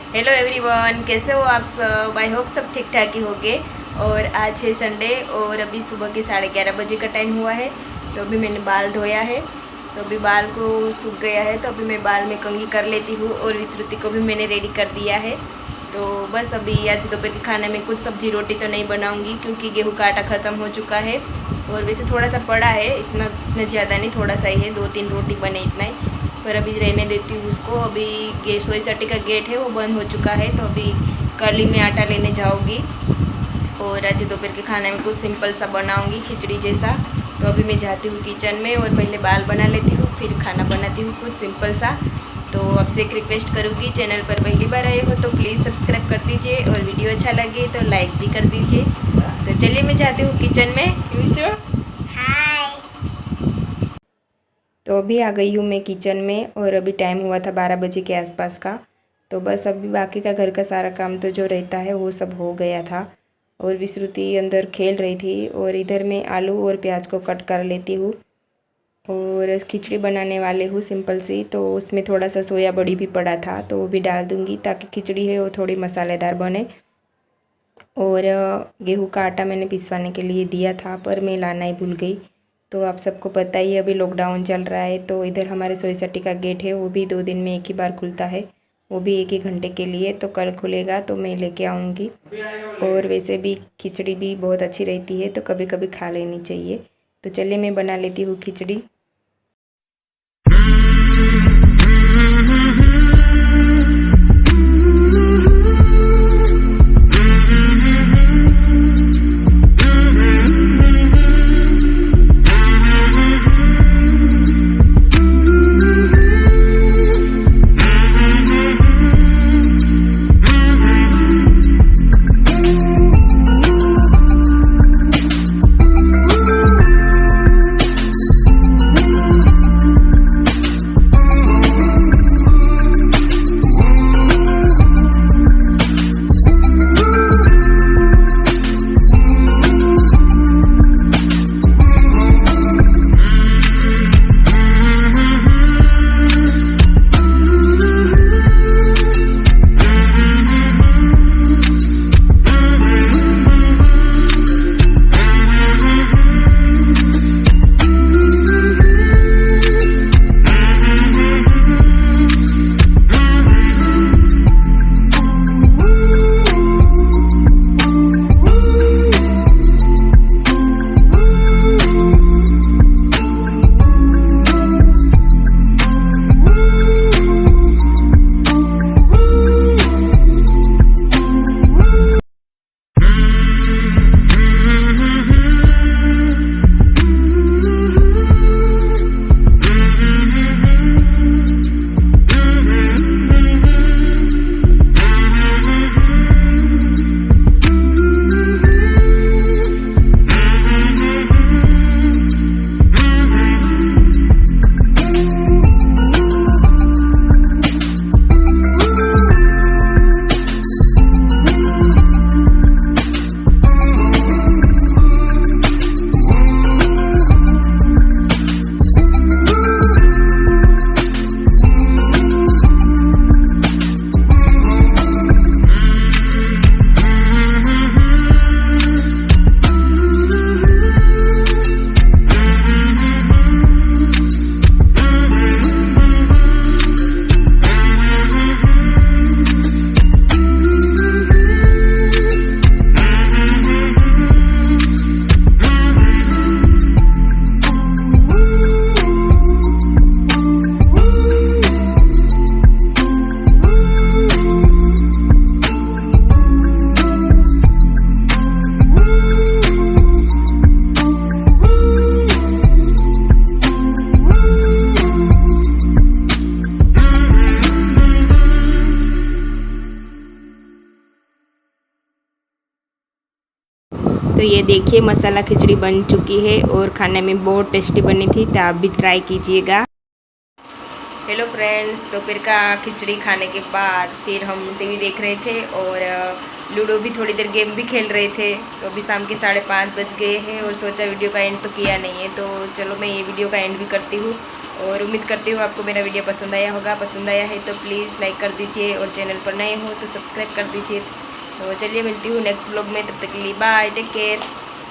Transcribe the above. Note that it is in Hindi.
हेलो एवरीवन, कैसे हो आप सब। आई होप सब ठीक ठाक ही होंगे। और आज है संडे और अभी सुबह के 11:30 बजे का टाइम हुआ है। तो अभी मैंने बाल धोया है, तो अभी बाल को सूख गया है, तो अभी मैं बाल में कंघी कर लेती हूँ। और विश्रुति को भी मैंने रेडी कर दिया है। तो बस अभी आज दोपहर के खाने में कुछ सब्जी रोटी तो नहीं बनाऊँगी, क्योंकि गेहूँ का आटा ख़त्म हो चुका है। और वैसे थोड़ा सा पड़ा है, इतना ज़्यादा नहीं, थोड़ा सा ही है, 2-3 रोटी बने इतना ही। पर अभी रहने देती हूँ उसको। अभी सोसाइटी का गेट है वो बंद हो चुका है, तो अभी कली में आटा लेने जाऊँगी। और आज दोपहर के खाने में कुछ सिंपल सा बनाऊँगी, खिचड़ी जैसा। तो अभी मैं जाती हूँ किचन में और पहले बाल बना लेती हूँ, फिर खाना बनाती हूँ कुछ सिंपल सा। तो आपसे एक रिक्वेस्ट करूँगी, चैनल पर पहली बार आए हो तो प्लीज़ सब्सक्राइब कर दीजिए, और वीडियो अच्छा लगे तो लाइक भी कर दीजिए। तो चलिए मैं जाती हूँ किचन में। तो अभी आ गई हूँ मैं किचन में, और अभी टाइम हुआ था 12 बजे के आसपास का। तो बस अभी बाकी का घर का सारा काम तो जो रहता है वो सब हो गया था। और विश्रुति अंदर खेल रही थी, और इधर मैं आलू और प्याज को कट कर लेती हूँ। और खिचड़ी बनाने वाले हूँ सिंपल सी, तो उसमें थोड़ा सा सोया बड़ी भी पड़ा था, तो वो भी डाल दूँगी ताकि खिचड़ी है वो थोड़ी मसालेदार बने। और गेहूँ का आटा मैंने पिसवाने के लिए दिया था, पर मैं लाना ही भूल गई। तो आप सबको पता ही है अभी लॉकडाउन चल रहा है, तो इधर हमारे सोसाइटी का गेट है वो भी 2 दिन में एक ही बार खुलता है, वो भी 1 ही घंटे के लिए। तो कल खुलेगा तो मैं लेके आऊँगी। और वैसे भी खिचड़ी भी बहुत अच्छी रहती है, तो कभी कभी खा लेनी चाहिए। तो चलिए मैं बना लेती हूँ खिचड़ी। तो ये देखिए मसाला खिचड़ी बन चुकी है, और खाने में बहुत टेस्टी बनी थी, तो आप भी ट्राई कीजिएगा। हेलो फ्रेंड्स, दोपहर का खिचड़ी खाने के बाद फिर हम टीवी देख रहे थे, और लूडो भी थोड़ी देर गेम भी खेल रहे थे। तो अभी शाम के 5:30 बज गए हैं, और सोचा वीडियो का एंड तो किया नहीं है, तो चलो मैं ये वीडियो का एंड भी करती हूँ। और उम्मीद करती हूँ आपको मेरा वीडियो पसंद आया होगा। पसंद आया है तो प्लीज़ लाइक कर दीजिए और चैनल पर नए हो तो सब्सक्राइब कर दीजिए। तो चलिए मिलती हूँ नेक्स्ट ब्लॉग में, तब तक के लिए बाय, टेक केयर।